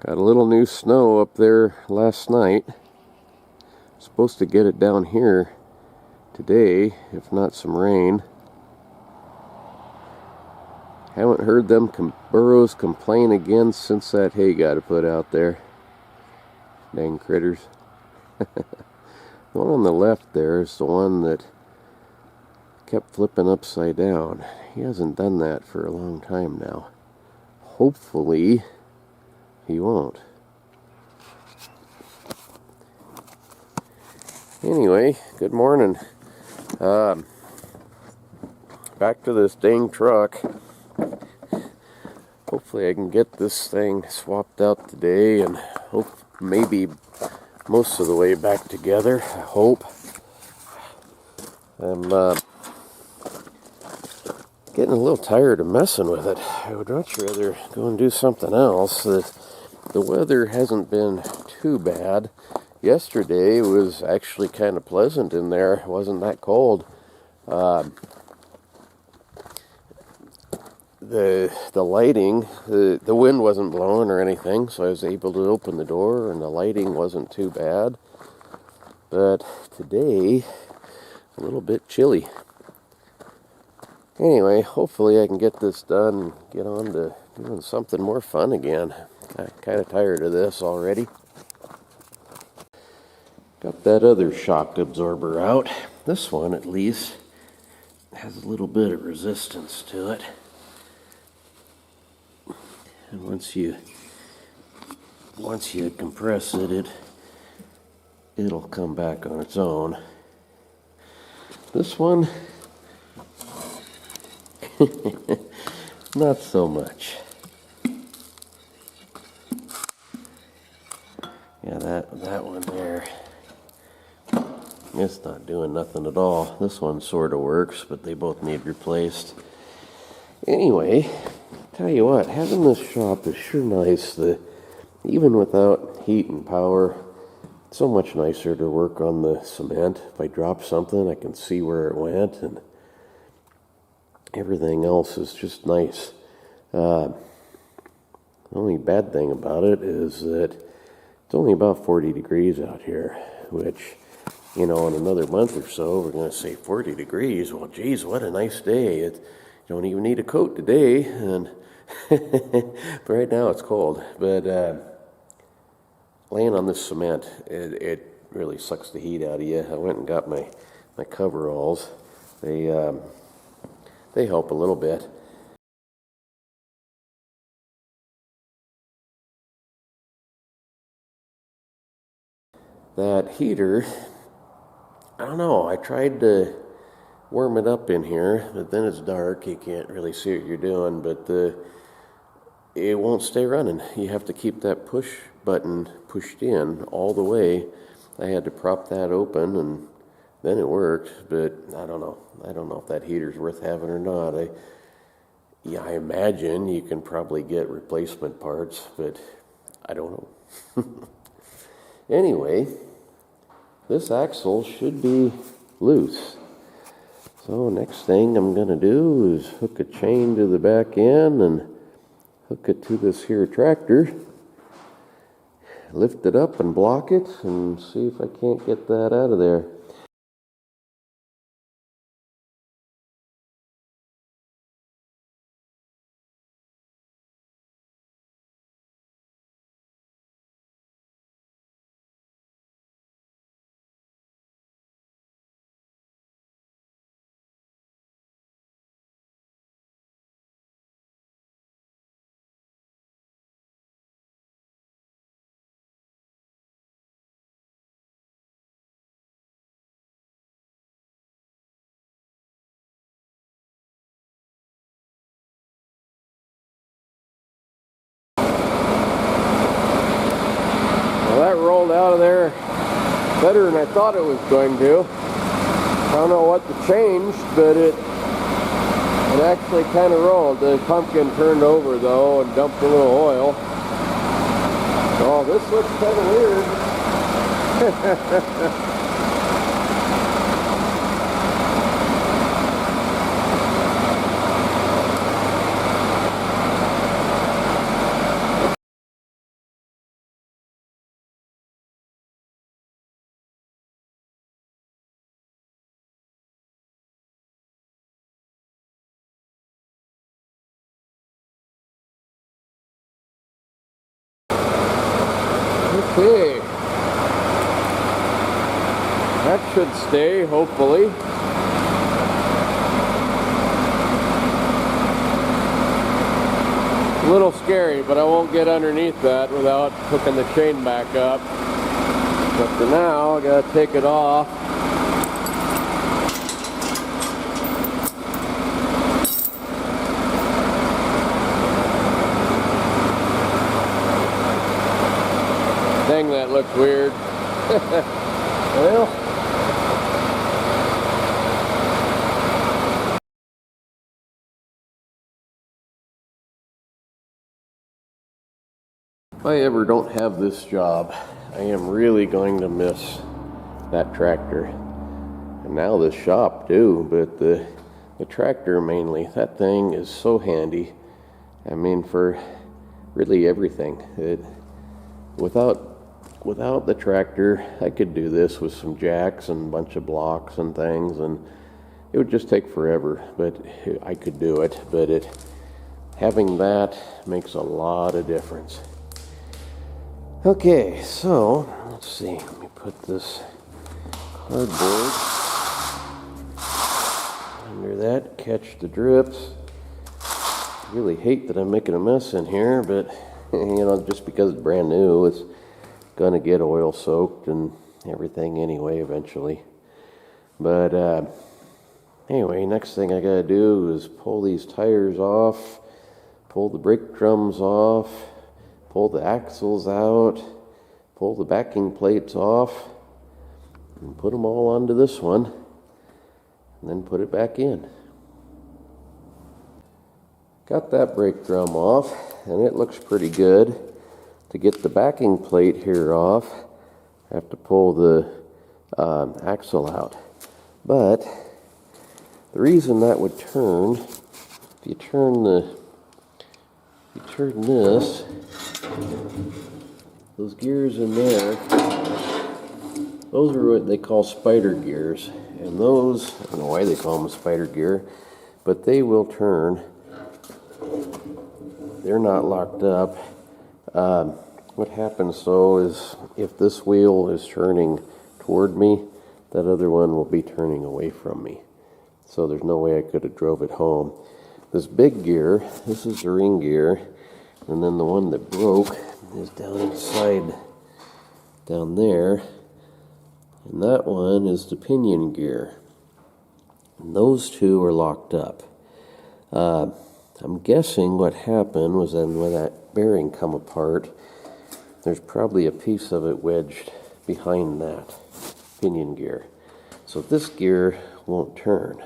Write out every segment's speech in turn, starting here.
Got a little new snow up there last night. Supposed to get it down here today, if not some rain. Haven't heard them burros complain again since that hay got put out there. Dang critters. The one on the left there is the one that kept flipping upside down. He hasn't done that for a long time now. Hopefully he won't. Anyway, good morning. Back to this dang truck. Hopefully I can get this thing swapped out today and hope maybe most of the way back together. I hope. I'm getting a little tired of messing with it. I would much rather go and do something else. The weather hasn't been too bad. Yesterday was actually kind of pleasant in there. It wasn't that cold. The lighting, the wind wasn't blowing or anything, so I was able to open the door and the lighting wasn't too bad. But today, a little bit chilly. Anyway, hopefully I can get this done and get on to doing something more fun again. I'm kind of tired of this already. Got that other shock absorber out. This one, at least, has a little bit of resistance to it. And once you compress it, it'll come back on its own. This one, not so much. Yeah, that one there, it's not doing nothing at all. This one sort of works, but they both need replaced. Anyway, tell you what, having this shop is sure nice. Even without heat and power, it's so much nicer to work on the cement. If I drop something, I can see where it went, and everything else is just nice. The only bad thing about it is that it's only about 40 degrees out here, which, in another month or so, we're going to say 40 degrees. Well, geez, what a nice day. You don't even need a coat today, and but right now it's cold. But laying on this cement, it really sucks the heat out of you. I went and got my coveralls. They help a little bit. That heater, I don't know, I tried to warm it up in here, but then it's dark, you can't really see what you're doing, but it won't stay running. You have to keep that push button pushed in all the way. I had to prop that open, and then it worked, but I don't know if that heater's worth having or not. I imagine you can probably get replacement parts, but I don't know. Anyway, this axle should be loose. So next thing I'm going to do is hook a chain to the back end and hook it to this here tractor. Lift it up and block it and see if I can't get that out of there. That rolled out of there better than I thought it was going to. I don't know what to change, but it actually kind of rolled. The pumpkin turned over though and dumped a little oil. Oh, this looks kind of weird. Okay. That should stay, hopefully. A little scary, but I won't get underneath that without hooking the chain back up. But for now, I gotta take it off. Dang, that looks weird. Well, if I ever don't have this job, I am really going to miss that tractor. And now this shop too, but the tractor mainly. That thing is so handy. I mean, for really everything. Without the tractor, I could do this with some jacks and a bunch of blocks and things, and it would just take forever, but I could do it. But having that makes a lot of difference. Okay, so let's see. Let me put this cardboard under that, catch the drips. I really hate that I'm making a mess in here, but you know, just because it's brand new, it's gonna get oil soaked and everything anyway eventually. But anyway, next thing I gotta do is pull these tires off, pull the brake drums off, pull the axles out, pull the backing plates off, and put them all onto this one, and then put it back in. Got that brake drum off, and it looks pretty good. To get the backing plate here off, I have to pull the axle out. But the reason that would turn, if you turn this, those gears in there, those are what they call spider gears. And those, I don't know why they call them a spider gear, but they will turn. They're not locked up. What happens though is if this wheel is turning toward me, that other one will be turning away from me. So there's no way I could have drove it home. This big gear, this is the ring gear, and then the one that broke is down inside, down there, and that one is the pinion gear. And those two are locked up. I'm guessing what happened was then when that bearing come apart, there's probably a piece of it wedged behind that pinion gear. So this gear won't turn.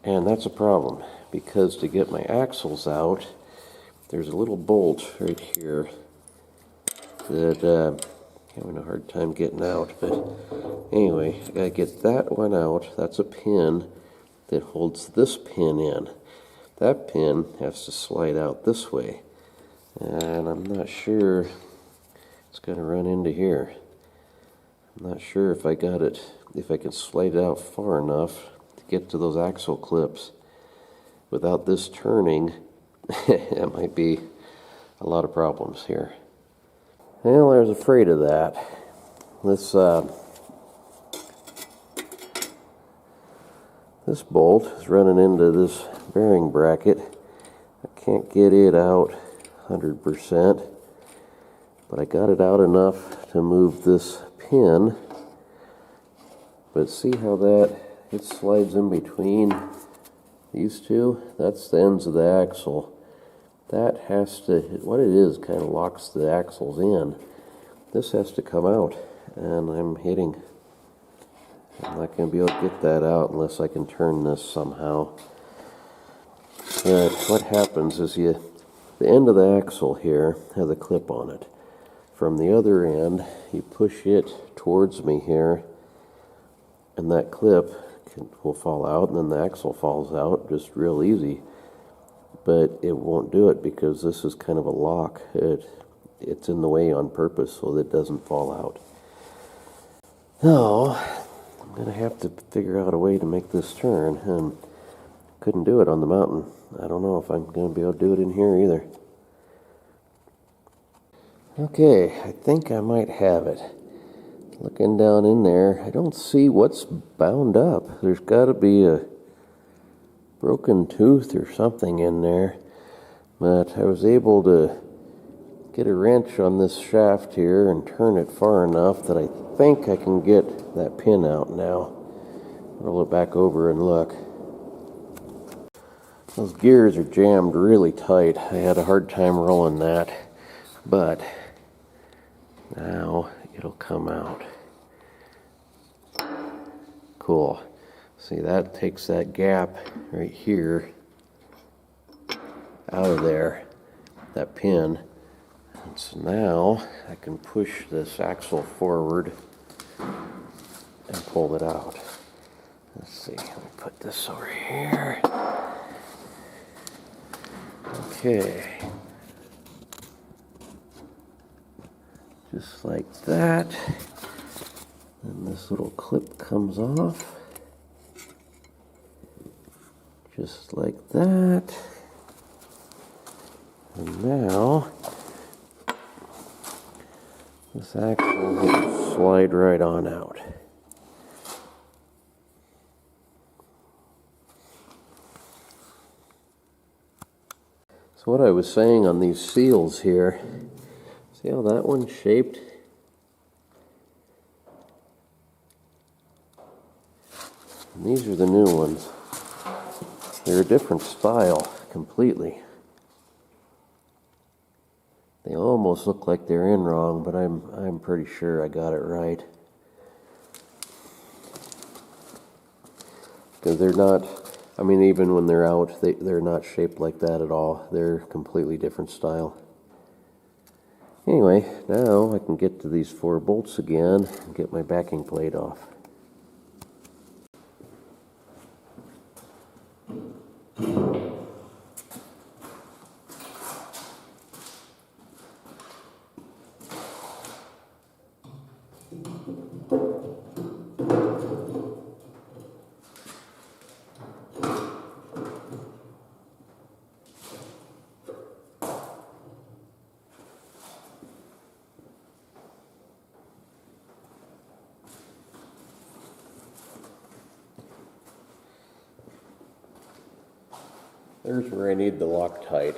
And that's a problem, because to get my axles out, there's a little bolt right here that I'm having a hard time getting out. But anyway, I gotta get that one out. That's a pin that holds this pin in. That pin has to slide out this way. And I'm not sure it's going to run into here. I'm not sure if I got it, if I can slide it out far enough to get to those axle clips without this turning. It might be a lot of problems here. Well, I was afraid of that. This bolt is running into this bearing bracket. I can't get it out 100%, but I got it out enough to move this pin. But see how it slides in between these two? That's the ends of the axle. That has to, what it is, kind of locks the axles in. This has to come out, and I'm not going to be able to get that out unless I can turn this somehow. But what happens is the end of the axle here has a clip on it. From the other end, you push it towards me here, and that clip will fall out, and then the axle falls out just real easy. But it won't do it because this is kind of a lock. It's in the way on purpose so that it doesn't fall out. Now, I'm going to have to figure out a way to make this turn, and couldn't do it on the mountain. I don't know if I'm going to be able to do it in here either. Okay, I think I might have it. Looking down in there, I don't see what's bound up. There's got to be a broken tooth or something in there. But I was able to get a wrench on this shaft here and turn it far enough that I think I can get that pin out now. Roll it back over and look. Those gears are jammed really tight. I had a hard time rolling that, but now it'll come out. Cool. See, that takes that gap right here out of there, that pin. And so now I can push this axle forward and pull it out. Let's see, let me put this over here. Okay. Just like that. And this little clip comes off. Just like that. And now, this axle will slide right on out. So what I was saying on these seals here, see how that one's shaped? And these are the new ones. They're a different style completely. They almost look like they're in wrong, but I'm pretty sure I got it right. Because they're not, I mean, even when they're out, they're not shaped like that at all. They're completely different style. Anyway, now I can get to these 4 bolts again and get my backing plate off. There's where I need the Loctite.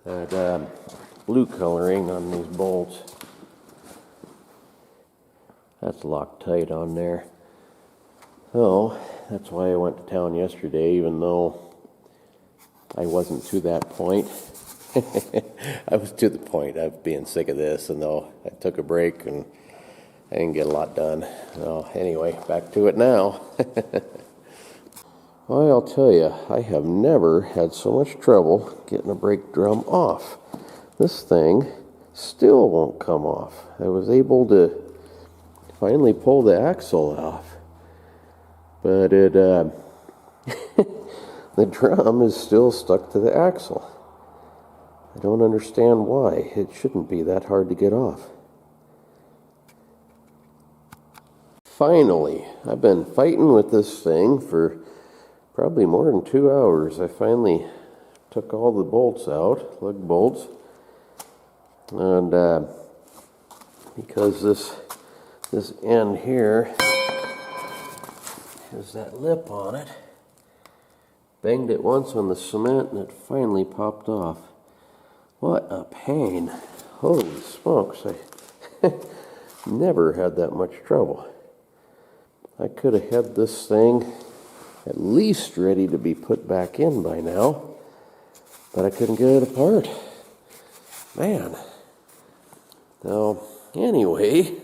That blue coloring on these bolts. That's Loctite on there. So that's why I went to town yesterday, even though I wasn't to that point. I was to the point of being sick of this, and though I took a break and I didn't get a lot done. So anyway, back to it now. Well, I'll tell you, I have never had so much trouble getting a brake drum off. This thing still won't come off. I was able to finally pull the axle off, but the drum is still stuck to the axle. I don't understand why. It shouldn't be that hard to get off. Finally, I've been fighting with this thing for probably more than 2 hours. I finally took all the bolts out, lug bolts, and because this end here has that lip on it, banged it once on the cement and it finally popped off. What a pain. Holy smokes, I never had that much trouble. I could have had this thing at least ready to be put back in by now, but I couldn't get it apart. Man. So, anyway,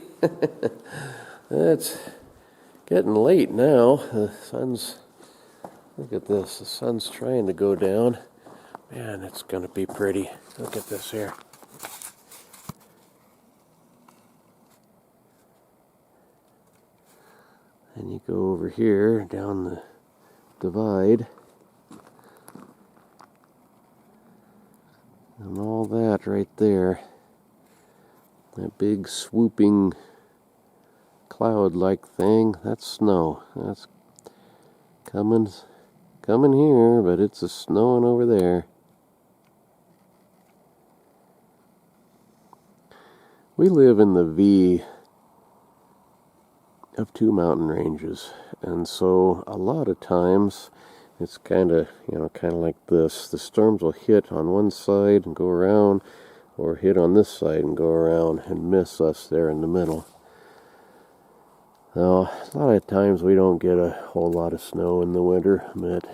it's getting late now. The sun's, look at this, the sun's trying to go down. Man, it's going to be pretty. Look at this here. And you go over here, down the divide, and all that right there, that big swooping cloud-like thing, that's snow. That's coming here, but it's a snowing over there. We live in the V of two mountain ranges, and so a lot of times it's kind of like this. The storms will hit on one side and go around, or hit on this side and go around and miss us there in the middle. Now, a lot of times we don't get a whole lot of snow in the winter, but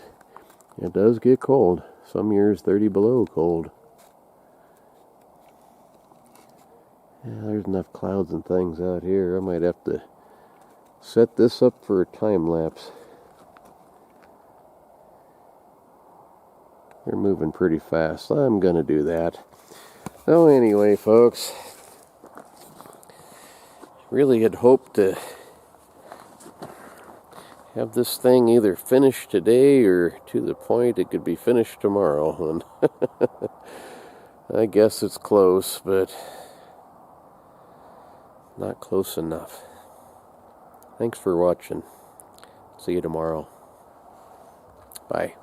it does get cold. Some years 30 below cold. Yeah, there's enough clouds and things out here. I might have to set this up for a time lapse. They're moving pretty fast. I'm gonna do that. So anyway, folks, really had hoped to have this thing either finished today or to the point it could be finished tomorrow. And I guess it's close, but not close enough. Thanks for watching. See you tomorrow. Bye.